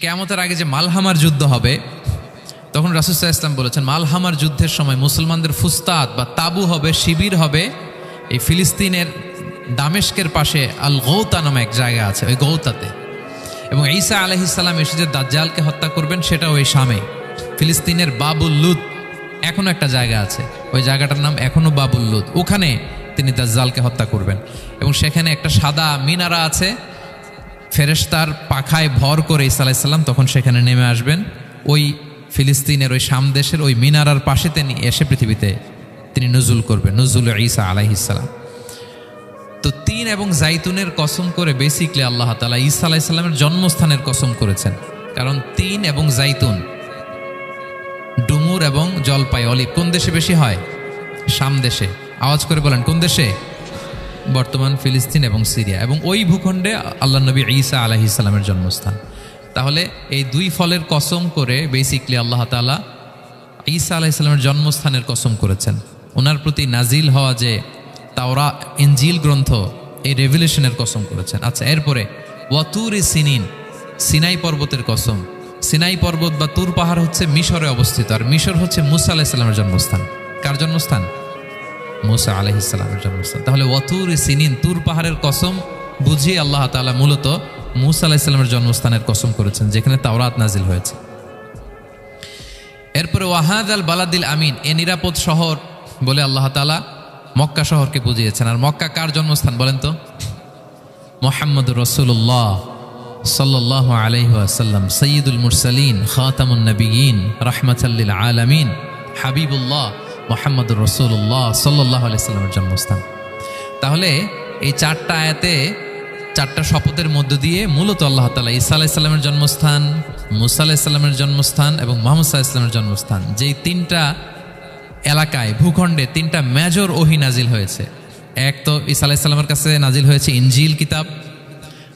কিয়ামতের আগে যে মালহামার যুদ্ধ হবে তখন রাসূল সাল্লাল্লাহু আলাইহি ওয়াসাল্লাম বলেছেন মালহামার যুদ্ধের সময় মুসলমানদের ফুস্তাদ বা তাবু হবে, শিবির হবে এই ফিলিস্তিনের দামেস্কের পাশে আল গৌতা নামে এক জায়গা আছে, ওই গৌতাতে। এবং ঈসা আলাইহিস সালাম এসে যে দাজ্জালকে হত্যা করবেন সেটাও ওই শামে, ফিলিস্তিনের বাবুল লুদ এখনো একটা জায়গা আছে, ওই জায়গাটার নাম এখনো বাবুল লুদ, ওখানে তিনি দাজ্জালকে হত্যা করবেন। এবং সেখানে একটা সাদা মিনারা আছে, ফেরেশতার পাখায় ভর করে ঈসা আলাইহিস সালাম তখন সেখানে নেমে আসবেন, ওই ফিলিস্তিনের ওই শাম দেশের ওই মিনারার পাশে তিনি এসে পৃথিবীতে তিনি নুজুল করবেন, নুজুল ঈসা আলাইহিস সালাম। তো তিন এবং জাইতুনের কসম করে বেসিকলি আল্লাহ তাআলা ঈসা আলাইহিস সালামের জন্মস্থানের কসম করেছেন, কারণ তিন এবং জাইতুন, ডুমুর এবং জলপাই, অলিভ কোন দেশে বেশি হয়? শাম দেশে। আওয়াজ করে বলেন কোন দেশে? বর্তমান ফিলিস্তিন এবং সিরিয়া, এবং ওই ভূখণ্ডে আল্লাহ নবী ঈসা আলাইহিস সালামের জন্মস্থান। তাহলে এই দুই ফলের কসম করে বেসিকলি আল্লাহ তাআলা ঈসা আলাইহিস সালামের জন্মস্থানের কসম করেছেন, ওনার প্রতি নাজিল হওয়া যে তাওরাত ইনজিল গ্রন্থ এই রেভিলেশনের কসম করেছেন। আচ্ছা, এরপরে ওয়াতুরি সিনিন, সিনাই পর্বতের কসম। সিনাই পর্বত বা তুর পাহাড় হচ্ছে মিশরে অবস্থিত, আর মিশর হচ্ছে মুসা আলাইহিস সালামের জন্মস্থান। কার জন্মস্থান? মুসা আলাইহিস সালামের জন্মস্থান। তাহলে ওয়াতুরি সিনিন, তুর পাহাড়ের কসম বুঝিয়ে আল্লাহ তাআলা মূলত মুসা আলাইহিস সালামের জন্মস্থানের কসম করেছেন, যেখানে তাওরাত নাজিল হয়েছে। এরপরে ওয়াহাদাল বালাদিল আমিন, এ নিরাপদ শহর বলে আল্লাহ তাআলা মক্কা শহরকে বুঝিয়েছেন। আর মক্কা কার জন্মস্থান বলেন তো? মুহাম্মদুর রাসূলুল্লাহ সাল্লাল্লাহু আলাইহি ওয়াসাল্লাম, সাইয়্যিদুল মুরসালিন, খাতামুন নবিয়্যিন, রাহমাতাল লিল আলামিন, হাবিবুল্লাহ মুহাম্মদুর রাসূলুল্লাহ সাল্লাল্লাহু আলাইহি ওয়াসাল্লামের জন্মস্থান। তাহলে এই চারটা আয়াতে চারটা শপথের মধ্য দিয়ে মূলত আল্লাহ তাআলা ঈসা আলাইহিস সালামের জন্মস্থান, মুসা আলাইহিস সালামের জন্মস্থান এবং মুহাম্মদ সাল্লাল্লাহু আলাইহি ওয়াসাল্লামের জন্মস্থান, যেই তিনটা এলাকায় ভূখণ্ডে তিনটা মেজর ওহী নাজিল হয়েছে। এক তো ঈসা আলাইহিস সালামের কাছে নাজিল হয়েছে ইনজিল কিতাব,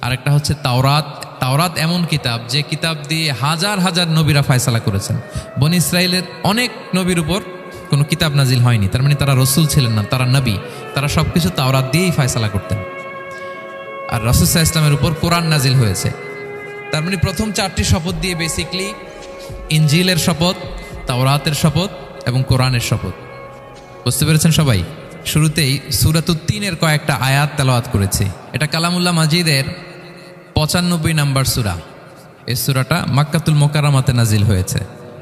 আরেকটা হচ্ছে তাওরাত। তাওরাত এমন কিতাব যে কিতাব দিয়ে হাজার হাজার নবীরা ফয়সালা করেছেন। বনি ইসরাইলের অনেক নবীর উপর কোনো কিতাব নাজিল হয়নি, তার মানে তারা রসুল ছিলেন না, তারা নবী, তারা সবকিছু তাওরাত দিয়েই ফয়সালা করতেন। আর রাসূল সাল্লাল্লাহু আলাইহি ওয়াসাল্লামের উপর কোরআন নাজিল হয়েছে। তার মানে প্রথম চারটি শপথ দিয়ে বেসিকলি ইনজিলের শপথ, তাওরাতের শপথ এবং কোরআনের শপথ। বুঝতে পেরেছেন সবাই? শুরুতেই সূরাতুত তিনের কয়েকটা আয়াত তেলাওয়াত করেছি। এটা কালামুল্লাহ মাজিদের 95 নম্বর সূরা। এই সূরাটা মক্কাতুল মুকাররমাতে নাজিল হয়েছে।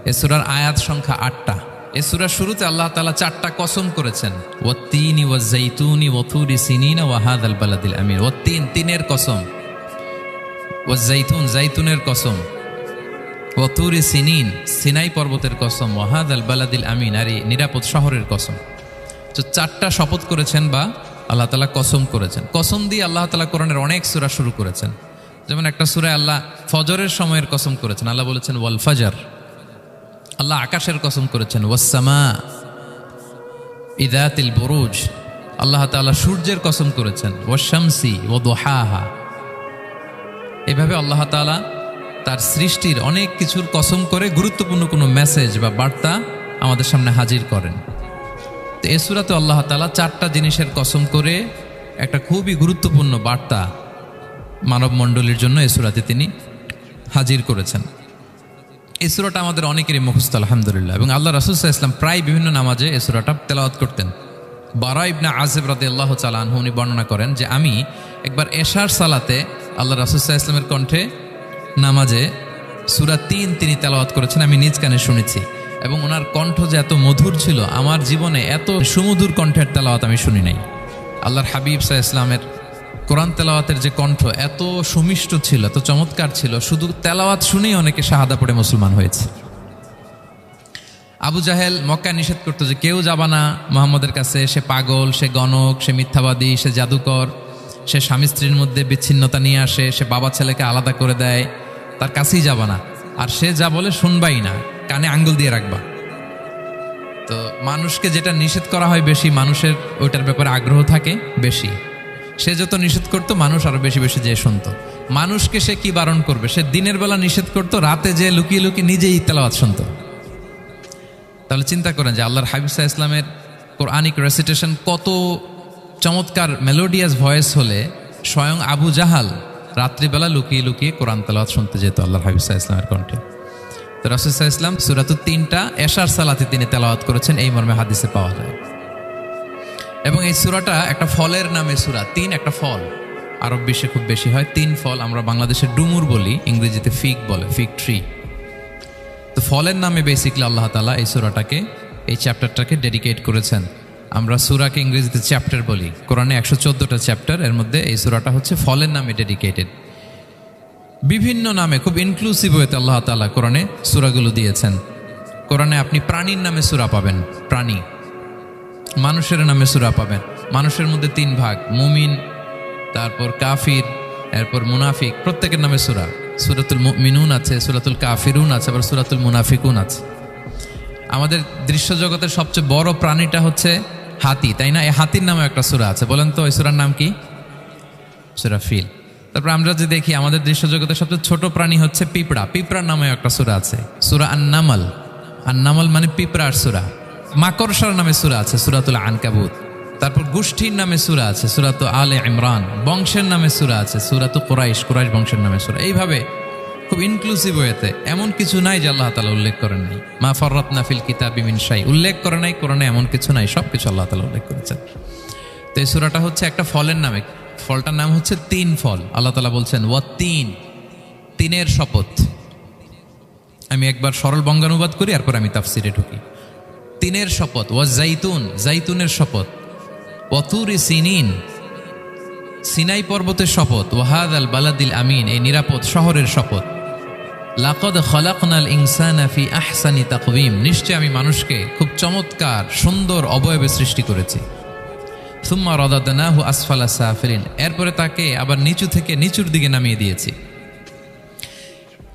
এই সূরার আয়াত সংখ্যা 8টা। এই সূরার শুরুতে আল্লাহ তাআলা 4টা কসম করেছেন, ওয়াত-তিনি ওয়াজ-জাইতুনি ওয়া-তুরি সিনিনা ওয়া হাযাল বালাদিল আমিন। ওয়াত-তিন, তিনের কসম, ওয়াজ-জাইতুন, জাইতুনের কসম, ওয়াতুরি সিনিন, সিনাই পর্বতের কসম, ওয়া হাযাল বালাদিল আমিন, আর এই নিরাপদ শহরের কসম। তো 4টা শপথ করেছেন বা আল্লাহ তাআলা কসম করেছেন। কসম দিয়ে আল্লাহ তাআলা কোরআনের অনেক সূরা শুরু করেছেন। যেমন একটা সূরায় আল্লাহ ফজরের সময়ের কসম করেছেন, আল্লাহ বলেছেন ওয়াল ফাজর। আল্লাহ আকাশের কসম করেছেন ওয়াস সামা ইযাতিল বুরুজ। আল্লাহ তাআলা সূর্যের কসম করেছেন ওয়াশ শামসি ওয়া দুহাহা। এভাবে আল্লাহ তাআলা তার সৃষ্টির অনেক কিছুর কসম করে গুরুত্বপূর্ণ কোনো মেসেজ বা বার্তা আমাদের সামনে হাজির করেন। তো এই সূরাতে আল্লাহ তাআলা 4টা জিনিসের কসম করে একটা খুবই গুরুত্বপূর্ণ বার্তা মানব মণ্ডলীর জন্য এই সূরাতে তিনি হাজির করেছেন। এই সূরাটা আমাদের অনেকেরই মুখস্থ আলহামদুলিল্লাহ, এবং আল্লাহ রাসূল সাল্লাল্লাহু আলাইহি ওয়াসাল্লাম প্রায় বিভিন্ন নামাজে এই সূরাটা তেলাওয়াত করতেন। বারা ইবনে আযিব রাদিয়াল্লাহু তাআলা আনহু উনি বর্ণনা করেন যে আমি একবার এশার সালাতে আল্লাহ রাসূল সাল্লাল্লাহু আলাইহি ওয়াসাল্লামের কণ্ঠে নামাজে সূরা 3 তিনি তেলাওয়াত করেছেন, আমি নিজ কানে শুনেছি। এবং ওনার কণ্ঠ যে এত মধুর ছিল, আমার জীবনে এত সুমধুর কণ্ঠের তেলাওয়াত আমি শুনি নাই। আল্লাহর হাবিব সাল্লাল্লাহু আলাইহি ওয়াসাল্লামের কোরআন তেলাওয়াতের যে কণ্ঠ এত সুমিষ্ট ছিল, এত চমৎকার ছিল, শুধু তেলাওয়াত শুনেই অনেকে শাহাদা পড়ে মুসলমান হয়েছে। আবু জাহেল মক্কায় নিষেধ করতো যে কেউ যাবা না মুহাম্মদের কাছে, সে পাগল, সে গণক, সে মিথ্যাবাদী, সে জাদুকর, সে স্বামী স্ত্রীর মধ্যে বিচ্ছিন্নতা নিয়ে আসে, সে বাবা ছেলেকে আলাদা করে দেয়, তার কাছেই যাবা না। আর সে যা বলে শুনবাই না, কানে আঙ্গুল দিয়ে রাখবা। তো মানুষকে যেটা নিষেধ করা হয় বেশি, মানুষের ওইটার ব্যাপারে আগ্রহ থাকে বেশি। সে যত নিষেধ করতো মানুষ আরো বেশি বেশি যেয়ে শুনতো। মানুষকে সে কি বারণ করবে? সে দিনের বেলা নিষেধ করতো, রাতে যে লুকিয়ে লুকিয়ে নিজেই তেলাওয়াত শুনতো। তাহলে চিন্তা করেন যে আল্লাহর হাবিব সাল্লাল্লাহু আলাইহি ওয়াসাল্লামের কোরআনিক রেসিটেশন কত চমৎকার মেলোডিয়াস ভয়েস হলে স্বয়ং আবু জাহাল রাত্রিবেলা লুকিয়ে লুকিয়ে কোরআন তেলাওয়াত শুনতে যেত আল্লাহর হাবিব সাল্লাল্লাহু আলাইহি ওয়াসাল্লামের কণ্ঠে। তো রাসূল সাল্লাল্লাহু আলাইহি ওয়াসাল্লাম সূরাতুত 3টা এশার সালাতে তিনি তেলাওয়াত করেছেন, এই মর্মে হাদিসে পাওয়া যায়। এবং এই সূরাটা একটা ফলের নামে সূরা। 3 একটা ফল, আরব বিশ্বে খুব বেশি হয় 3 ফল। আমরা বাংলাদেশে ডুমুর বলি, ইংরেজিতে ফিগ বলে, ফিগ ট্রি। তো ফলের নামে বেসিক্যালি আল্লাহ তাআলা এই সূরাটাকে, এই চ্যাপ্টারটাকে ডেডিকেট করেছেন। আমরা সূরাকে ইংরেজিতে চ্যাপ্টার বলি। কোরআনে 114টা চ্যাপ্টার, এর মধ্যে এই সূরাটা হচ্ছে ফলের নামে ডেডিকেটেড। বিভিন্ন নামে খুব ইনক্লুসিভ ওয়েতে আল্লাহ তাআলা কোরআনে সূরাগুলো দিয়েছেন। কোরআনে আপনি প্রাণীর নামে সূরা পাবেন, প্রাণী। মানুষের নামে সূরা পাবেন। মানুষের মধ্যে 3 ভাগ, মুমিন, তারপর কাফির, এরপর মুনাফিক। প্রত্যেকের নামে সূরা। সূরাতুল মুমিনুন আছে, সূরাতুল কাফিরুন আছে, আবার সূরাতুল মুনাফিকুন আছে। আমাদের দৃশ্য জগতের সবচেয়ে বড় প্রাণীটা হচ্ছে হাতি, তাই না? এই হাতির নামে একটা সূরা আছে। বলেন তো, এই সূরার নাম কি? সূরা ফিল। তারপর আমরা যে দেখি আমাদের দৃশ্য জগতের সবচেয়ে ছোট প্রাণী হচ্ছে পিঁপড়া। পিঁপড়ার নামে একটা সূরা আছে, সূরা আন-নামল। আন-নামল মানে পিঁপড়ার সূরা। মাকড়সার নামে সূরা আছে, সূরাতুল আনকাবুত। তারপর গোষ্ঠীর নামে সূরা আছে, সূরাতু আলে ইমরান। বংশের নামে সূরা আছে, সূরাতু কুরাইশ, কুরাইশ বংশের নামে সূরা। এইভাবে খুব ইনক্লুসিভ ওয়েতে, এমন কিছু নাই যে আল্লাহ তাআলা উল্লেখ করেন নাই। মা ফাররাতনা ফিল কিতাবি মিন শাই, উল্লেখ করে নাই কোরআনে এমন কিছু নাই, সব কিছু আল্লাহ তাআলা উল্লেখ করেছেন। তো এই সূরাটা হচ্ছে একটা ফলের নামে। ফলটার নাম হচ্ছে 3 ফল। আল্লাহ তাআলা বলছেন ওয়াত-তিন, তিনের শপথ। আমি একবার সরল বঙ্গানুবাদ করি, এরপর আমি তাফসিরে ঢুকি। তিনের শপথ। ওয়াজ-জাইতুন, জাইতুনের শপথ। ওয়াতুরি সিনিন, সিনাই পর্বতের শপথ। ওয়াহাদাল বালাদিল আমিন, এই নিরাপদ শহরের শপথ। লাকাদ খালাকনাল ইনসানা ফি আহসানি তাকওয়িম, নিশ্চয় আমি মানুষকে খুব চমৎকার সুন্দর অবয়বে সৃষ্টি করেছি। সুম্মা রাদাদনাহু আসফালা সাফিলিন, এরপরে তাকে আবার নিচু থেকে নিচুর দিকে নামিয়ে দিয়েছি।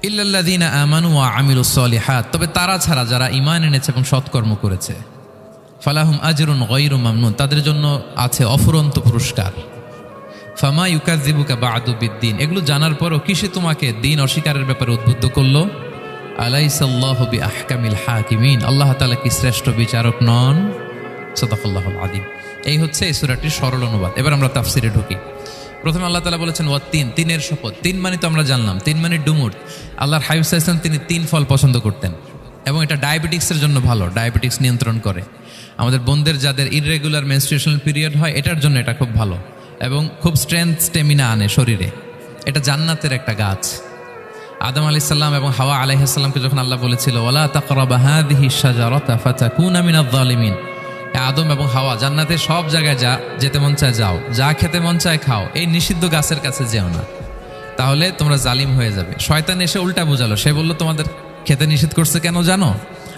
ইল্লাল্লাযীনা আমানু ওয়া আমিলুস সলিহাত, তবে তারা ছাড়া যারা ঈমান এনেছে এবং সৎকর্ম করেছে। ফালাহুম আজরুন গায়রু মামনুন, তাদের জন্য আছে অফুরন্ত পুরস্কার। ফামা ইউকাযযিবুকা বা'দু বিদ্দিন, এগুলো জানার পরও কিসে তোমাকে দিন অস্বীকারের ব্যাপারে উদ্বুদ্ধ করলো? আলাইসাল্লাহু বিআহকামিল হাকিমিন, আল্লাহ তাআলা কি শ্রেষ্ঠ বিচারক নন? সাদাকাল্লাহুল আযীম। এই হচ্ছে এই সূরাটির সরল অনুবাদ। এবার আমরা তাফসিরে ঢুকি। প্রথমে আল্লাহ তাআলা বলেছেন ওয়াত-তিন, তিনের শপথ। 3 মানে তো আমরা জানলাম, 3 মানে ডুমুর। আল্লাহর হাবিব সাল্লাল্লাহু আলাইহি ওয়াসাল্লাম তিনি 3 ফল পছন্দ করতেন, এবং এটা ডায়াবেটিক্সের জন্য ভালো, ডায়াবেটিক্স নিয়ন্ত্রণ করে। আমাদের বোনদের যাদের ইররেগুলার মেনস্ট্রুয়েশনাল পিরিয়ড হয়, এটার জন্য এটা খুব ভালো, এবং খুব স্ট্রেংথ স্টেমিনা আনে শরীরে। এটা জান্নাতের একটা গাছ। আদম আলাইহিস সালাম এবং হাওয়া আলাইহিস সালামকে যখন আল্লাহ বলেছিল ওয়ালা তাকরাবা হাযিহিশ শাজারাতা ফাতাকুনা মিনায যালিমিন, আদম এবং হাওয়া জান্নাতের সব জায়গায় যেতে মন চায় যাও, যা খেতে মন চায় খাও, এই নিষিদ্ধ গাছের কাছে যেও না, তাহলে তোমরা জালিম হয়ে যাবে। শয়তান এসে উল্টা বুঝালো, সে বলল তোমাদের খেতে নিষেধ করছে কেন জানো?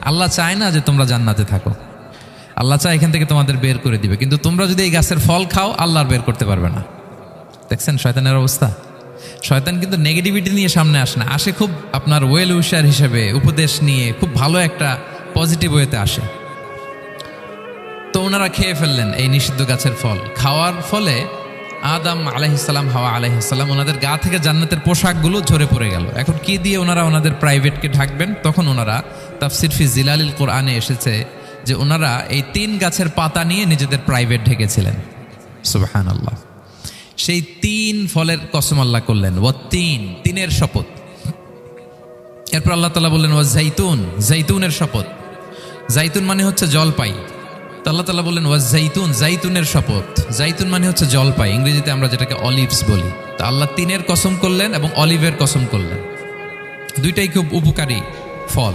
আল্লাহ চায় না যে তোমরা জান্নাতে থাকো, আল্লাহ চায় এখান থেকে তোমাদের বের করে দিবে, কিন্তু তোমরা যদি এই গাছের ফল খাও আল্লাহ বের করতে পারবে না। দেখছেন শয়তানের অবস্থা? শয়তান কিন্তু নেগেটিভিটি নিয়ে সামনে আসে না, আসে খুব আপনার ওয়েল উইশার হিসেবে, উপদেশ নিয়ে, খুব ভালো একটা পজিটিভ ওয়েতে আসে। তো ওনারা খেয়ে ফেললেন এই নিষিদ্ধ গাছের ফল। খাওয়ার ফলে আদম আলাইহিস সালাম, হাওয়া আলাইহিস সালাম, ওনাদের গা থেকে জান্নাতের পোশাকগুলো ঝরে পড়ে গেল। এখন কি দিয়ে ওনারা ওনাদের প্রাইভেটকে ঢাকবেন? তখন ওনারা তাফসির ফি জিলালিল কোরআনে এসেছে যে ওনারা এই 3 গাছের পাতা নিয়ে নিজেদের প্রাইভেট ঢেকেছিলেন। সুবহানাল্লাহ। সেই 3 ফলের কসম আল্লাহ করলেন, ওয়াত-তিন, তিনের শপথ। এরপর আল্লাহ তাআলা বললেন ওয়াজ-জাইতুন, জাইতুনের শপথ। জাইতুন মানে হচ্ছে জলপাই। তো আল্লাহ তাআলা বললেন ওয়াজ-জাইতুন, জাইতুনের শপথ। জাইতুন মানে হচ্ছে জলপাই, ইংরেজিতে আমরা যেটাকে অলিভস বলি। তো আল্লাহ 3-এর কসম করলেন এবং অলিভের কসম করলেন। দুইটাই খুব উপকারী ফল,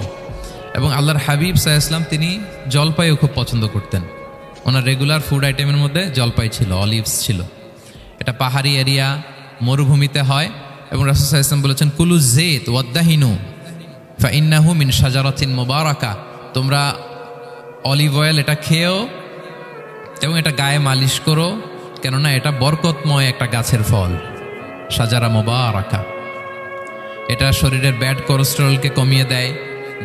এবং আল্লাহর হাবিব সাল্লাল্লাহু আলাইহি ওয়াসাল্লাম তিনি জলপাইও খুব পছন্দ করতেন। ওনার রেগুলার ফুড আইটেমের মধ্যে জলপাই ছিল, অলিভস ছিল। এটা পাহাড়ি এরিয়া, মরুভূমিতে হয়, এবং রাসূল সাল্লাল্লাহু আলাইহি ওয়াসাল্লাম বলেছেন কুলু যাইত ওয়াদ-দাহিনু ফাইন্নাহু মিন শাজারাতিন মুবারাকা, তোমরা অলিভ অয়েল এটা খেও এবং এটা গায়ে মালিশ করো, কেননা এটা বরকতময় একটা গাছের ফল, শাজারা মুবারাকা। এটা শরীরের ব্যাড কোলেস্টেরলকে কমিয়ে দেয়।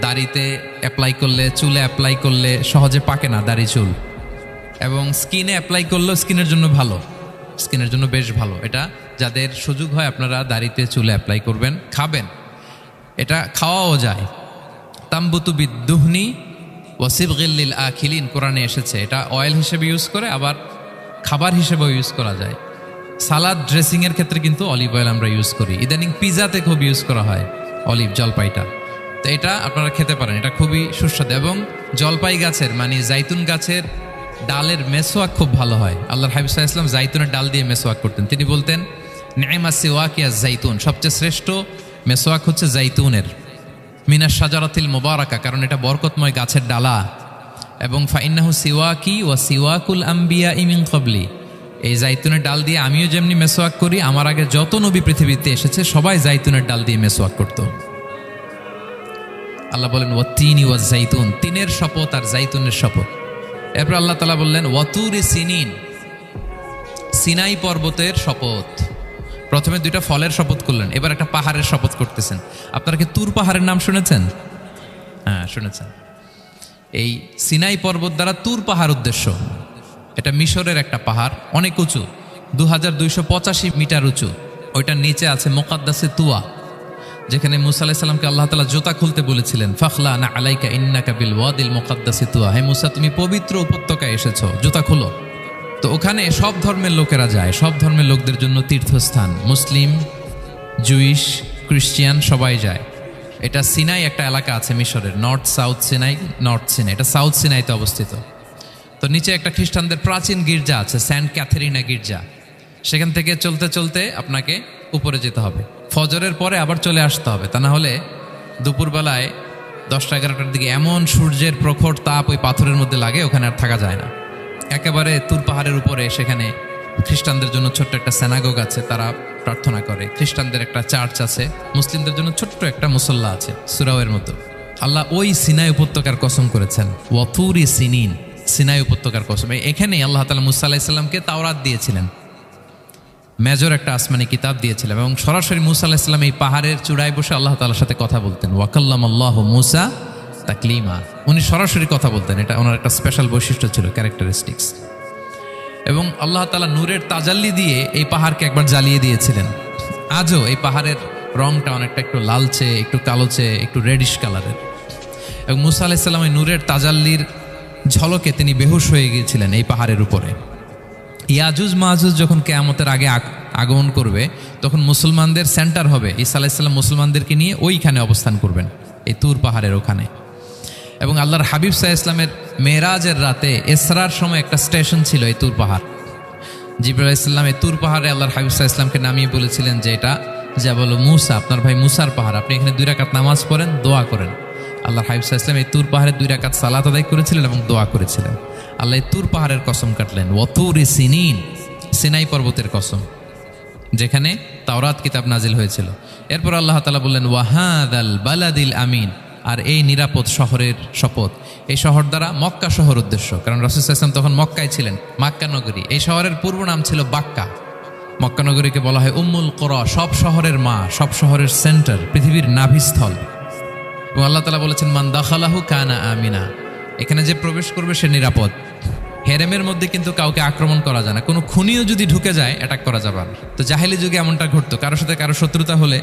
দাড়িতে অ্যাপ্লাই করলে, চুলে অ্যাপ্লাই করলে সহজে পাকে না দাড়ি চুল, এবং স্কিনে অ্যাপ্লাই করলেও স্কিনের জন্য ভালো, স্কিনের জন্য বেশ ভালো। এটা যাদের সুযোগ হয় আপনারা দাড়িতে চুলে অ্যাপ্লাই করবেন, খাবেন। এটা খাওয়াও যায়। তাম্বুতু বিদ্দুহনি ওয়াসিবগিল লিল আখিলিন, কোরআনে এসেছে। এটা অয়েল হিসেবে ইউজ করে, আবার খাবার হিসেবেও ইউজ করা যায়। সালাদ ড্রেসিংয়ের ক্ষেত্রে কিন্তু অলিভ অয়েল আমরা ইউজ করি, ইদানিং পিজাতে খুব ইউজ করা হয় অলিভ, জলপাইটা। তো এটা আপনারা খেতে পারেন, এটা খুবই সুস্বাদু। এবং জলপাই গাছের মানে জাইতুন গাছের ডালের মেসোয়াক খুব ভালো হয়। আল্লাহর হাবিব সাল্লাল্লাহু আলাইহি ওয়াসাল্লাম জাইতুনের ডাল দিয়ে মেসোয়াক করতেন। তিনি বলতেন নি'মা সিওয়াকিয়া জাইতুন, সবচেয়ে শ্রেষ্ঠ মেসোয়াক হচ্ছে জাইতুনের, মিনাশ শাজারাতিল মুবারাকা, কারণ এটা বরকতময় গাছের ডালা। এবং ফাইন্নাহু সিওয়াকি ওয়া সিওয়াকুল আম্বিয়া মিন ক্বাবলি, এই জাইতুনের ডাল দিয়ে আমিও যেমনি মেসোয়াক করি, আমার আগে যত নবী পৃথিবীতে এসেছে সবাই জাইতুনের ডাল দিয়ে মেসোয়াক করত। আল্লাহ বলেন ওয়াতিনি ওয়াজ জাইতুন, তিনের শপথ আর জাইতুনের শপথ। এরপর আল্লাহ তাআলা বললেন ওয়াতুরি সিনিন, সিনাই পর্বতের শপথ। প্রথমে দুইটা ফলের শপথ করলেন, এবার একটা পাহাড়ের শপথ করতেছেন। আপনারা কি তুর পাহাড়ের নাম শুনেছেন? হ্যাঁ শুনেছেন। এই সিনাই পর্বত দ্বারা তুর পাহাড় উদ্দেশ্য। এটা মিশরের একটা পাহাড়, অনেক উঁচু, 2285 মিটার উঁচু। ওইটার নিচে আছে মুকাদ্দাসে তুয়া, যেখানে মুসা আলাইহিস সালামকে আল্লাহ তাআলা জুতা খুলতে বলেছিলেন, ফাখলা না আলাইকা ইন্নাকা বিল ওয়াদিল মুকাদ্দাসি তুয়া, হে মুসা তুমি পবিত্র উপত্যকায় এসেছো, জুতা খুলো। তো ওখানে সব ধর্মের লোকেরা যায়, সব ধর্মের লোকদের জন্য তীর্থস্থান, মুসলিম, জুইশ, খ্রিস্টিয়ান সবাই যায়। এটা সিনাই একটা এলাকা আছে মিশরের, north south Sinai, north Sinai, এটা সাউথ সিনাইতে অবস্থিত। তো নিচে একটা খ্রিস্টানদের প্রাচীন গির্জা আছে, সেন্ট ক্যাথেরিনা গির্জা। সেখান থেকে চলতে চলতে আপনাকে উপরে যেতে হবে, ফজরের পরে আবার চলে আসতে হবে, তা না হলে দুপুরবেলায় 10টা-11টার দিকে এমন সূর্যের প্রখর তাপ ওই পাথরের মধ্যে লাগে, ওখানে আর থাকা যায় না। একেবারে তুর পাহাড়ের উপরে সেখানে খ্রিস্টানদের জন্য ছোট্ট একটা সিনাগোগ আছে, তারা প্রার্থনা করে। খ্রিস্টানদের একটা চার্চ আছে, মুসলিমদের জন্য ছোট্ট একটা মুসল্লা আছে সুরাওয়ের মতো। আল্লাহ ওই সিনাই উপত্যকার কসম করেছেন, ওয়াতুরি সিনিন, সিনাই উপত্যকার কসম। এখানেই আল্লাহ তাআলা মুসা আলাইহিস সালামকে তাওরাত দিয়েছিলেন, মেজর একটা আসমানি কিতাব দিয়েছিলেন। এবং সরাসরি মুসা আলাইহিস সালাম এই পাহাড়ের চূড়ায় বসে আল্লাহ তাআলার সাথে কথা বলতেন। ওয়াকাল্লামাল্লাহু মুসা তাকলিমা, উনি সরাসরি কথা বলতেন, এটা ওনার একটা স্পেশাল বৈশিষ্ট্য ছিল, ক্যারেক্টারিস্টিক্স। এবং আল্লাহ তাআলা নূরের তাজাল্লি দিয়ে এই পাহাড়কে একবার জ্বালিয়ে দিয়েছিলেন। আজও এই পাহাড়ের রংটা অনেকটা একটু লালচে, একটু কালোচে, একটু রেডিশ কালারের। এবং মুসা আলাইহিস সালাম এই নূরের তাজাল্লির ঝলকে তিনি বেহুশ হয়ে গিয়েছিলেন এই পাহাড়ের উপরে। ইয়াজুজ মাহাজুজ যখন কিয়ামতের আগে আগমন করবে, তখন মুসলমানদের সেন্টার হবে। ঈসা আলাইহিস সালাম মুসলমানদেরকে নিয়ে ওইখানে অবস্থান করবেন, এই তুর পাহাড়ের ওখানে। এবং আল্লাহর হাবিব সাল্লাল্লাহু আলাইহি ওয়াসাল্লামের মেরাজের রাতে ইসরার সময় একটা স্টেশন ছিল এই তুর পাহাড়। জিবরাইল আলাইহিস সালাম এই তুর পাহাড়ে আল্লাহর হাবিব সাল্লাল্লাহু আলাইহি ওয়াসাল্লামকে নামিয়ে বলেছিলেন যে এটা জাবাল মুসা, আপনার ভাই মুসার পাহাড়, আপনি এখানে 2 রাকাত নামাজ পড়েন, দোয়া করেন। আল্লাহর হাবিব সাল্লাল্লাহু আলাইহি ওয়াসাল্লাম এই তুর পাহাড়ে 2 রাকাত সালাত আদায় করেছিলেন এবং দোয়া করেছিলেন। আল্লাহ এই তুর পাহাড়ের কসম কাটলেন, ওয়াতুরি সিনিন, সিনাই পর্বতের কসম, যেখানে তাওরাত কিতাব নাজিল হয়েছিল। এরপর আল্লাহ তাআলা বললেন ওয়াহাদাল বালাদিল আমিন, আর এই নিরাপদ শহরের শপথ। এই শহর দ্বারা মক্কা শহর উদ্দেশ্য, কারণ রাসূল সাল্লাল্লাহু আলাইহি ওয়াসাল্লাম তখন মক্কায় ছিলেন, মক্কা নগরী। এই শহরের পূর্ব নাম ছিল বাক্কা। মক্কা নগরীকে বলা হয় উম্মুল কুরা, সব শহরের মা, সব শহরের সেন্টার, পৃথিবীর নাভিস্থল। এবং আল্লাহ তাআলা বলেছেন মান দাখালাহু কানা আমিনা, এখানে যে প্রবেশ করবে সে নিরাপদ। হেরেমের মধ্যে কিন্তু কাউকে আক্রমণ করা যায় না, কোনো খুনিও যদি ঢুকে যায় অ্যাটাক করা যাবে না। তো জাহেলি যুগে এমনটা ঘটতো, কারোর সাথে কারো শত্রুতা হলে,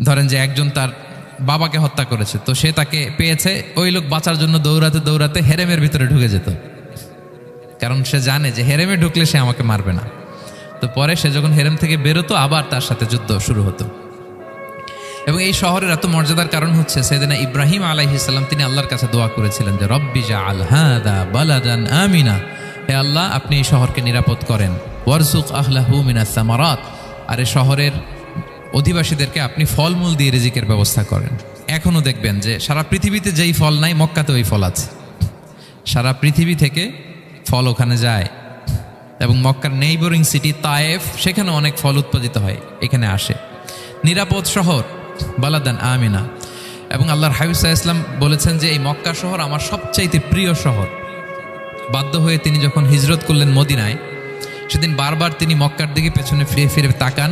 ধরেন যে একজন তার বাবাকে হত্যা করেছে, তো সে তাকে পেয়েছে, ওই লোক বাঁচার জন্য দৌড়াতে দৌড়াতে হেরেমের ভিতরে ঢুকে যেত, কারণ সে জানে যে হেরেমে ঢুকলে সে আমাকে মারবে না। তো পরে সে যখন হেরেম থেকে বেরোতো, আবার তার সাথে যুদ্ধ শুরু হতো। এবং এই শহরের এত মর্যাদার কারণ হচ্ছে সাইয়েদনা ইব্রাহিম আলাইহিস সালাম, তিনি আল্লাহর কাছে দোয়া করেছিলেন যে রব্বি জাআল হাদা বালাদান আমিনা, হে আল্লাহ আপনি এই শহরকে নিরাপদ করেন, ওয়ারযুক আহলাহু মিনাস সামারাত, আর এই শহরের অধিবাসীদেরকে আপনি ফলমূল দিয়ে রিজিকের ব্যবস্থা করেন। এখনো দেখবেন যে সারা পৃথিবীতে যেই ফল নাই, মক্কাতে ওই ফল আছে। সারা পৃথিবী থেকে ফল ওখানে যায়। এবং মক্কার নেইবরিং সিটি তায়েফ, সেখানে অনেক ফল উৎপাদিত হয়, এখানে আসে। নিরাপদ শহর, বালাদান আমিনা। এবং আল্লাহর হাবিব সাল্লাল্লাহু আলাইহি ওয়াসাল্লাম বলেছেন যে এই মক্কা শহর আমার সবচাইতে প্রিয় শহর। বাধ্য হয়ে তিনি যখন হিজরত করলেন মদিনায়, সেদিন বারবার তিনি মক্কার দিকে পেছনে ফিরে ফিরে তাকান,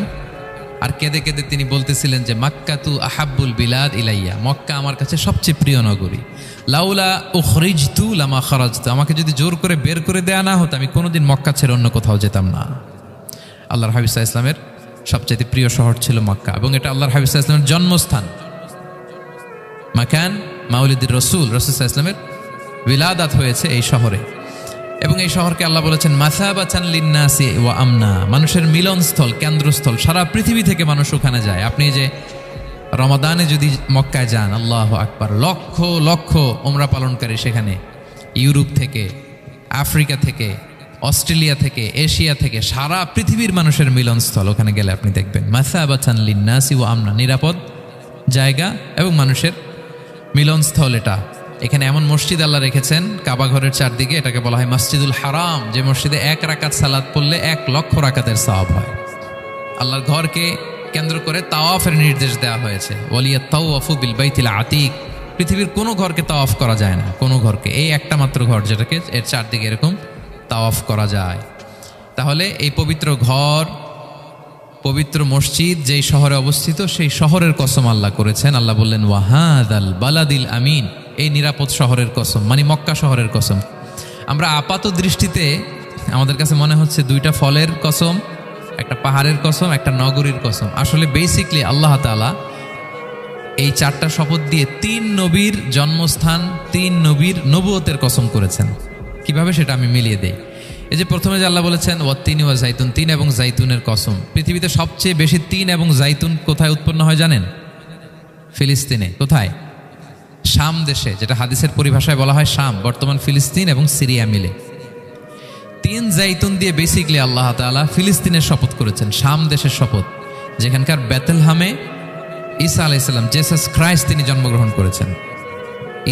আর কেঁদে কেঁদে তিনি বলতেছিলেন যে মাক্কাতু আহাব্বুল বিলাদ ইলাইয়া, মক্কা আমার কাছে সবচেয়ে প্রিয় নগরী। লাউলা উখরিজতু লামা খারাজতু, আমাকে যদি জোর করে বের করে দেয়া না হতো, আমি কোনোদিন মক্কা ছেড়ে অন্য কোথাও যেতাম না। আল্লাহর হাবিব সাল্লাল্লাহু আলাইহি ওয়াসাল্লামের সবচেয়ে প্রিয় শহর ছিল মক্কা, এবং এটা আল্লাহর হাবিব সাল্লাল্লাহু আলাইহি ওয়াসাল্লামের জন্মস্থান। মাকান মাউলিদির রাসূল, রাসূল সাল্লাল্লাহু আলাইহি ওয়াসাল্লামের বিলাদাত হয়েছে এই শহরে। এবং এই শহরকে আল্লাহ বলেছেন মাসাবাতান লিন্নাসি ওয়া আমনা, মানুষের মিলনস্থল, কেন্দ্রস্থল। সারা পৃথিবী থেকে মানুষ ওখানে যায়। আপনি যে রমাদানে যদি মক্কায় যান, আল্লাহু আকবার, লক্ষ লক্ষ ওমরা পালনকারী সেখানে, ইউরোপ থেকে, আফ্রিকা থেকে, অস্ট্রেলিয়া থেকে, এশিয়া থেকে, সারা পৃথিবীর মানুষের মিলনস্থল। ওখানে গেলে আপনি দেখবেন মাসাবাতান লিন্নাসি ওয়া আমনা, নিরাপদ জায়গা এবং মানুষের মিলনস্থল। এটা এখানে এমন মসজিদ আল্লাহ রেখেছেন কাবা ঘরের চারদিকে, এটাকে বলা হয় মসজিদুল হারাম, যে মসজিদে 1 রাকাত সালাত পড়লে 1 লক্ষ রাকাতের সওয়াব হয়। আল্লাহর ঘরকে কেন্দ্র করে তাওয়াফের নির্দেশ দেওয়া হয়েছে, ওয়ালিয়াত তাওয়াফু বিল বাইতিল আতিক। পৃথিবীর কোনো ঘরকে তাওয়াফ করা যায় না, কোনো ঘরকে, এই একটা মাত্র ঘর যেটাকে এর চারদিকে এরকম তাওয়াফ করা যায়। তাহলে এই পবিত্র ঘর, পবিত্র মসজিদ যেই শহরে অবস্থিত, সেই শহরের কসম আল্লাহ করেছেন। আল্লাহ বললেন ওয়াহাদাল বালাদিল আমিন, এই নিরাপদ শহরের কসম, মানে মক্কা শহরের কসম। আমরা আপাত দৃষ্টিতে আমাদের কাছে মনে হচ্ছে দুইটা ফলের কসম, একটা পাহাড়ের কসম, একটা নগরীর কসম। আসলে বেসিকলি আল্লাহ তাআলা এই 4টা শপথ দিয়ে 3 নবীর জন্মস্থান, 3 নবীর নবুয়তের কসম করেছেন। কিভাবে সেটা আমি মিলিয়ে দেই। এই যে প্রথমে যে আল্লাহ বলেছেন ওয়াত্তিনি ওয়া জাইতুন, 3 এবং জাইতুনের কসম। পৃথিবীতে সবচেয়ে বেশি 3 এবং জাইতুন কোথায় উৎপন্ন হয় জানেন? ফিলিস্তিনে। কোথায়? শাম দেশে, যেটা হাদিসের পরিভাষায় বলা হয় শাম, বর্তমান ফিলিস্তিন এবং সিরিয়া মিলে। 3 জাইতুন দিয়ে বেসিকলি আল্লাহ তাআলা ফিলিস্তিনের শপথ করেছেন, শাম দেশের শপথ, যেখানকার বেথলহামে ঈসা আলাইহিস সালাম, জেসাস ক্রাইস্ট, তিনি জন্মগ্রহণ করেছেন,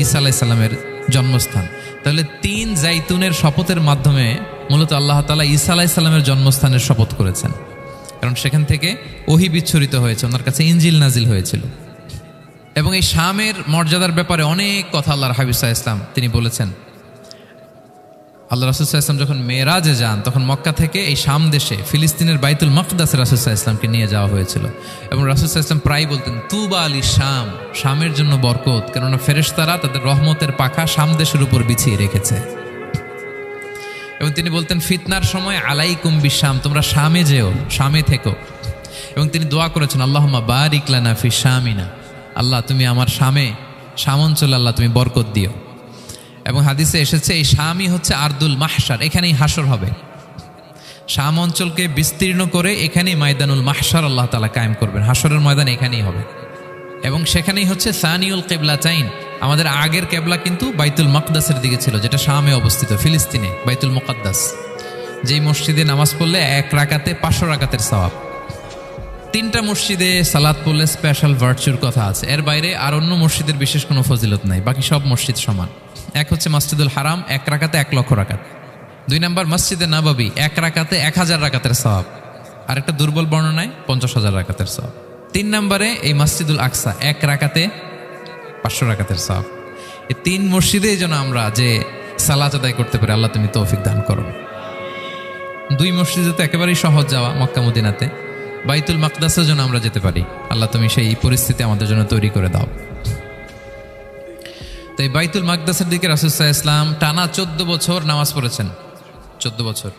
ঈসা আলাইহিস সালামের জন্মস্থান। তাহলে 3 জাইতুনের শপথের মাধ্যমে মূলত আল্লাহ তাআলা ঈসা আলাইহিস সালামের জন্মস্থানের শপথ করেছেন, কারণ সেখান থেকে ওহী বিচ্ছুরিত হয়েছে, ওনার কাছে ইনজিল নাজিল হয়েছিল। এবং এই শামের মর্যাদার ব্যাপারে অনেক কথা আল্লাহর হাবিব সাল্লাল্লাহু আলাইহি ওয়াসাল্লাম তিনি বলেছেন। আল্লাহ রাসূল সাল্লাল্লাহু আলাইহি ওয়াসাল্লাম যখন মেরাজে যান, তখন মক্কা থেকে এই শাম দেশে ফিলিস্তিনের বাইতুল মাকদাসে রাসূল সাল্লাল্লাহু আলাইহি ওয়াসাল্লামকে নিয়ে যাওয়া হয়েছিল। এবং রাসূল সাল্লাল্লাহু আলাইহি ওয়াসাল্লাম প্রায় বলতেন তুবা আলি শাম, শামের জন্য বরকত, কেননা ফেরেশতারা তাদের রহমতের পাখা শাম দেশের উপর বিছিয়ে রেখেছে। এবং তিনি বলতেন ফিতনার সময় আলাইকুম বিশাম, তোমরা শামে যেও, শামে থেকো। এবং তিনি দোয়া করেছেন আল্লাহুম্মা বারিক লানা ফি শামিনা, আল্লাহ তুমি আমার শামে, শাম অঞ্চলে আল্লাহ তুমি বরকত দিও। এবং হাদিসে এসেছে এই শামই হচ্ছে আরদুল মাহশার, এখানেই হাসর হবে। শাম অঞ্চলকে বিস্তীর্ণ করে এখানেই ময়দানুল মাহশার আল্লাহ তাআলা কায়েম করবেন, হাসরের ময়দান এখানেই হবে। এবং সেখানেই হচ্ছে সানিউল কিবলাতাইন, আমাদের আগের কেবলা কিন্তু বাইতুল মাকদাসের দিকে ছিল, যেটা শামে অবস্থিত, ফিলিস্তিনে বাইতুল মুকাদ্দাস, যেই মসজিদে নামাজ পড়লে 1 রাকাতে 500 রাকাতের সওয়াব। 3টা মসজিদে সালাত পড়লে স্পেশাল ভার্চুর কথা আছে, এর বাইরে আর অন্য মসজিদের বিশেষ কোনো ফজিলত নাই, বাকি সব মসজিদ সমান। এক হচ্ছে মসজিদুল হারাম, 1 রাকাতে 1 লক্ষ রাকাত। 2 নম্বর মসজিদে নববী, 1 রাকাতে 1000 রাকাতের সওয়াব। আর একটা দুর্বল বর্ণনায় 50,000 রাকাতের সওয়াব। 3 নম্বরে এই মসজিদুল আকসা, 1 রাকাতে 500 রাকাতের সওয়াব। এই 3 মসজিদে যেন আমরা যে সালাত আদায় করতে পারি, আল্লাহ তুমি তৌফিক দান করো। 2 মসজিদে তো একেবারেই সহজ যাওয়া, মক্কা মদিনাতে। বাইতুল মাকদাসের জন্য আমরা যেতে পারি, আল্লাহ তুমি সেই পরিস্থিতি আমাদের জন্য তৈরি করে দাও। তো এই বাইতুল মাকদাসের দিকে রাসূল সাল্লাল্লাহু আলাইহি ওয়াসাল্লাম টানা 14 বছর নামাজ পড়েছেন। 14 বছর।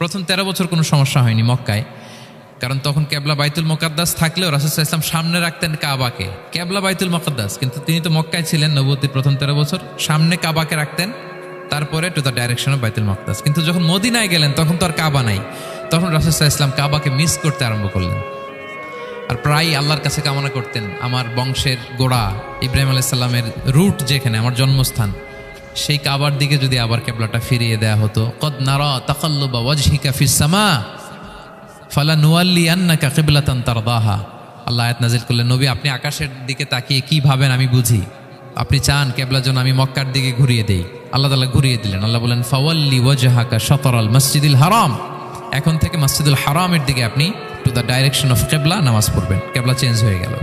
প্রথম 13 বছর কোনো সমস্যা হয়নি মক্কায়, কারণ তখন কেবলা বাইতুল মুকাদ্দাস থাকলেও রাসূল সাল্লাল্লাহু আলাইহি ওয়াসাল্লাম সামনে রাখতেন কাবাকে, কেবলা বাইতুল মুকাদ্দাস, কিন্তু তিনি তো মক্কায় ছিলেন নবুয়তের প্রথম 13 বছর, সামনে কাবাকে রাখতেন, তারপরে টু দ্য ডাইরেকশন অফ বাইতুল মুকাদ্দাস। কিন্তু যখন মদিনায় গেলেন তখন তো আর কাবা নাই, তখন রাসূল সাল্লাল্লাহু আলাইহি ওয়াসাল্লাম কাবাকে মিস করতে আরম্ভ করলেন। আর প্রায় আল্লাহর কাছে কামনা করতেন আমার বংশের গোড়া ইব্রাহিম আলাইহিস সালামের রুট, যেখানে আমার জন্মস্থান, সেই কাবার দিকে যদি আবার কেবলাটা ফিরিয়ে দেয়া হতো। কদ নারা তাকাল্লুবা ওয়াজহিকা ফিস সামা ফালানুওয়াল্লিয়ান্নাকা কিবলাতান তারদাহা। আল্লাহ আয়াত নাযিল করলেন, নবী আপনি আকাশের দিকে তাকিয়ে কি ভাবেন আমি বুঝি, আপনি চান কেবলার জন্য আমি মক্কার দিকে ঘুরিয়ে দেই। আল্লাহ তাআলা ঘুরিয়ে দিলেন। আল্লাহ বলেন ফাওয়াল্লি ওয়াজহাকা শাতরাল মসজিদিল হারাম, এখন থেকে মসজিদুল হারামের দিকে আপনি টু দ্য ডাইরেকশন অফ কেবলা নামাজ পড়বেন। কেবলা চেঞ্জ হয়ে গেল।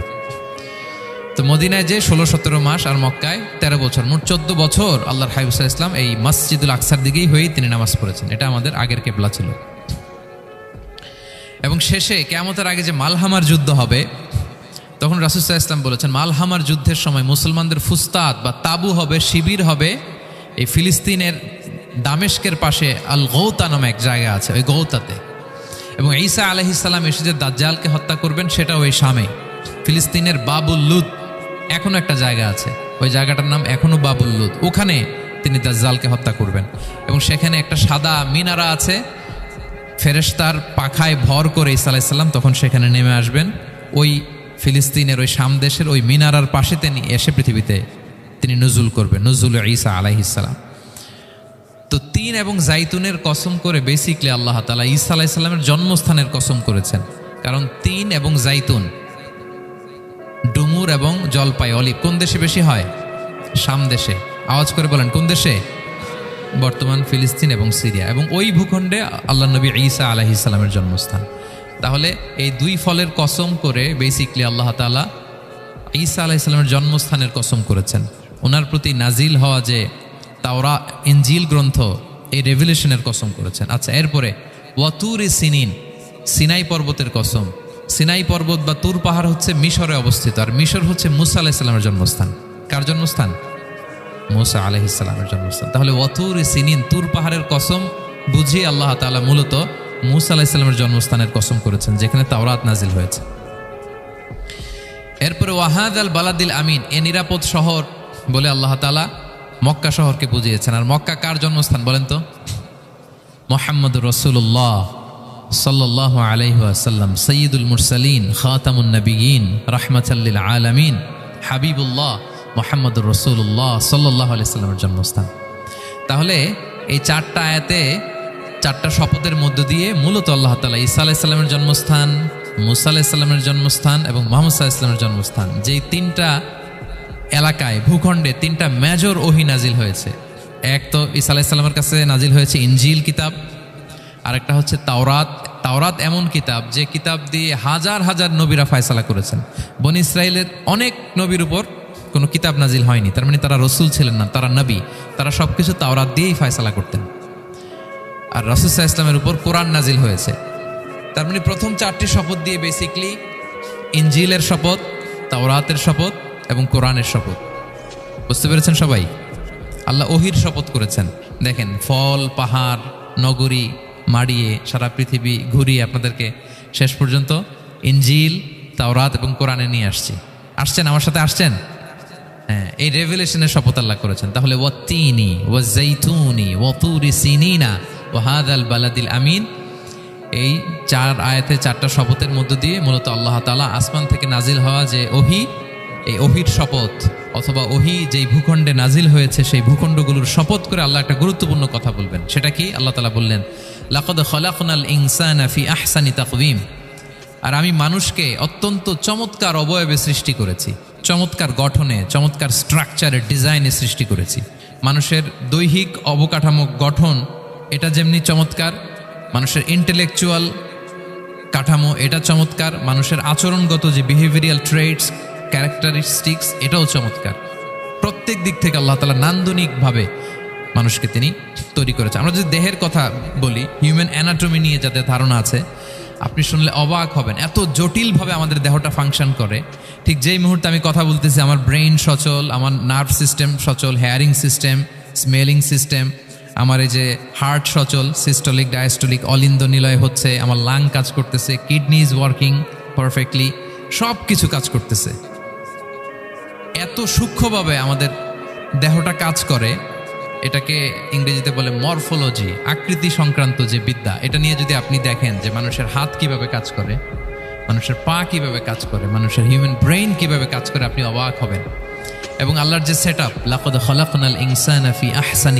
তো মদিনায় যে 16-17 মাস, আর মক্কায় 13 বছর, মোট 14 বছর আল্লাহর হাবিব সাল্লাল্লাহু আলাইহি ওয়াসাল্লাম এই মসজিদুল আকসার দিকেই হয়েই তিনি নামাজ পড়েছেন। এটা আমাদের আগের কেবলা ছিল। এবং শেষে কিয়ামতের আগে যে মালহামার যুদ্ধ হবে, তখন রাসূল সাল্লাল্লাহু আলাইহি ওয়াসাল্লাম বলেছেন মালহামার যুদ্ধের সময় মুসলমানদের ফুস্তাদ বা তাবু হবে, শিবির হবে এই ফিলিস্তিনের দামেস্কের পাশে আল গৌতা নামে এক জায়গা আছে, ওই গৌতাতে। এবং ঈসা আলাইহিস সালাম এসে যে দাজ্জালকে হত্যা করবেন সেটাও ওই শামে, ফিলিস্তিনের বাবুল লুদ এখনো একটা জায়গা আছে, ওই জায়গাটার নাম এখনো বাবুল লুদ। ওখানে তিনি দাজ্জালকে হত্যা করবেন। এবং সেখানে একটা সাদা মিনারা আছে, ফেরেশতার পাখায় ভর করে ঈসা আলাইহিস সালাম তখন সেখানে নেমে আসবেন। ওই ফিলিস্তিনের ওই শাম দেশের ওই মিনারার পাশে তিনি এসে পৃথিবীতে তিনি নুজুল করবেন, নুজুল ঈসা আলাইহিস সালাম। তো তিন এবং জাইতুনের কসম করে বেসিকলি আল্লাহ তাআলা ঈসা আলাইহিস সালামের জন্মস্থানের কসম করেছেন। কারণ তিন এবং জাইতুন, ডুমুর এবং জলপাই, অলিভ কোন দেশে বেশি হয়? শাম দেশে। আওয়াজ করে বলেন কোন দেশে? বর্তমান ফিলিস্তিন এবং সিরিয়া, এবং ওই ভূখণ্ডে আল্লাহ নবী ঈসা আলাইহিস সালামের জন্মস্থান। তাহলে এই দুই ফলের কসম করে বেসিকলি আল্লাহ তাআলা ঈসা আলাইহিস সালামের জন্মস্থানের কসম করেছেন। ওনার প্রতি নাজিল হওয়া যে তাওরাত ইনজিল গ্রন্থ, এই রেভিলেশনের কসম করেছেন। আচ্ছা, এরপরে ওয়াতুর সিনিন, সিনাই পর্বতের কসম। সিনাই পর্বত বা তুর পাহাড় হচ্ছে মিশরে অবস্থিত, আর মিশর হচ্ছে মুসা আলাইহিস সালামের জন্মস্থান। কার জন্মস্থান? মুসা আলাইহিস সালামের জন্মস্থান। তাহলে ওয়াতুর সিনিন, তুর পাহাড়ের কসম বুঝিয়ে আল্লাহ তাআলা মূলত মুসা আলাইহিস সালামের জন্মস্থানের কসম করেছেন, যেখানে তাওরাত নাজিল হয়েছে। এরপরে ওয়াহাদাল বালাদিল আমিন, এ নিরাপদ শহর বলে আল্লাহ তাআলা মক্কা শহরকে বুঝিয়েছেন। আর মক্কা কার জন্মস্থান বলেন তো? মুহাম্মদুর রাসূলুল্লাহ সাল্লাল্লাহু আলাইহি ওয়াসাল্লাম, সাইয়্যিদুল মুরসালিন, খাতামুন নবিয়্যিন, রাহমাতাল লিল আলামিন, হাবিবুল্লাহ মুহাম্মদুর রাসূলুল্লাহ সাল্লাল্লাহু আলাইহি ওয়াসাল্লামের জন্মস্থান। তাহলে এই চারটা আয়াতে, চারটা শপথের মধ্য দিয়ে মূলত আল্লাহ তাআলা ঈসা আলাইহিস সালামের জন্মস্থান, মুসা আলাইহিস সালামের জন্মস্থান এবং মুহাম্মদ সাল্লাল্লাহু আলাইহি ওয়াসাল্লামের জন্মস্থান, যেই তিনটা এলাকায়, ভূখণ্ডে তিনটা মেজর ওহী নাজিল হয়েছে। এক তো ঈসা আলাইহিস সালামের কাছে নাজিল হয়েছে ইনজিল কিতাব, আরেকটা হচ্ছে তাওরাত। তাওরাত এমন কিতাব যে কিতাব দিয়ে হাজার হাজার নবীরা ফয়সালা করেছেন। বনী ইসরাইলের অনেক নবীর উপর কোনো কিতাব নাজিল হয়নি, তার মানে তারা রসুল ছিলেন না, তারা নবী, তারা সবকিছু তাওরাত দিয়েই ফয়সালা করতেন। আর রাসূল সাল্লাল্লাহু আলাইহি ওয়াসাল্লামের উপর কোরআন নাজিল হয়েছে। তার মানে প্রথম চারটি শপথ দিয়ে বেসিকলি ইনজিলের শপথ, তাওরাতের শপথ এবং কোরআনের শপথ। বুঝতে পেরেছেন সবাই? আল্লাহ ওহির শপথ করেছেন। দেখেন, ফল, পাহাড়, নগরী মাড়িয়ে সারা পৃথিবী ঘুরিয়ে আপনাদেরকে শেষ পর্যন্ত ইনজিল, তাওরাত এবং কোরআনে নিয়ে আসছেন, আমার সাথে আসছেন। হ্যাঁ, এই রেভিলেশনের শপথ আল্লাহ করেছেন। তাহলে ওয়াত্তিনি ওয়াজাইতুনি ওয়াতুরি সিনিনা ওয়াহাদাল বালাদিল আমিন, এই চার আয়াতে চারটা শপথের মধ্য দিয়ে মূলত আল্লাহ তাআলা আসমান থেকে নাজিল হওয়া যে ওহী, এই ওহীর শপথ অথবা ওহী যেই ভূখণ্ডে নাজিল হয়েছে সেই ভূখণ্ডগুলোর শপথ করে আল্লাহ একটা গুরুত্বপূর্ণ কথা বলবেন। সেটা কি? আল্লাহ তাআলা বললেন, লাকাদ খালাকনাল ইনসানা ফি আহসানি তাকওয়িম, আর আমি মানুষকে অত্যন্ত চমৎকার অবয়বে সৃষ্টি করেছি, চমৎকার গঠনে, চমৎকার স্ট্রাকচারে, ডিজাইনে সৃষ্টি করেছি। মানুষের দৈহিক অবকাঠামো গঠন এটা যেমনি চমৎকার, মানুষের ইন্টেলেকচুয়াল কাঠামো এটা চমৎকার, মানুষের আচরণগত যে বিহেভিয়ারাল ট্রেটস, ক্যারেক্টারিস্টিক্স এটাও চমৎকার। প্রত্যেক দিক থেকে আল্লাহ তাআলা নান্দনিকভাবে মানুষকে তিনি তৈরি করেছে। আমরা যদি দেহের কথা বলি, হিউম্যান অ্যানাটমি নিয়ে যাদের ধারণা আছে, আপনি শুনলে অবাক হবেন, এত জটিলভাবে আমাদের দেহটা ফাংশন করে। ঠিক যেই মুহূর্তে আমি কথা বলতেছি, আমার ব্রেইন সচল, আমার নার্ভ সিস্টেম সচল, হেয়ারিং সিস্টেম, স্মেলিং সিস্টেম, আমার এই যে হার্ট সচল, সিস্টোলিক, ডায়াস্টোলিক, অলিন্দ নিলয় হচ্ছে, আমার লাং কাজ করতেছে, কিডনি ইজ ওয়ার্কিং পারফেক্টলি, সব কিছু কাজ করতেছে। এত সূক্ষ্মভাবে আমাদের দেহটা কাজ করে, এটাকে ইংরেজিতে বলে মরফোলজি, আকৃতি সংক্রান্ত যে বিদ্যা। এটা নিয়ে যদি আপনি দেখেন যে মানুষের হাত কিভাবে কাজ করে, মানুষের পা কিভাবে কাজ করে, মানুষের হিউম্যান ব্রেইন কিভাবে কাজ করে, আপনি অবাক হবেন। এবং আল্লাহর যে সেট আপ, লাকাদ খালাকনাল ইনসানা ফি আহসানি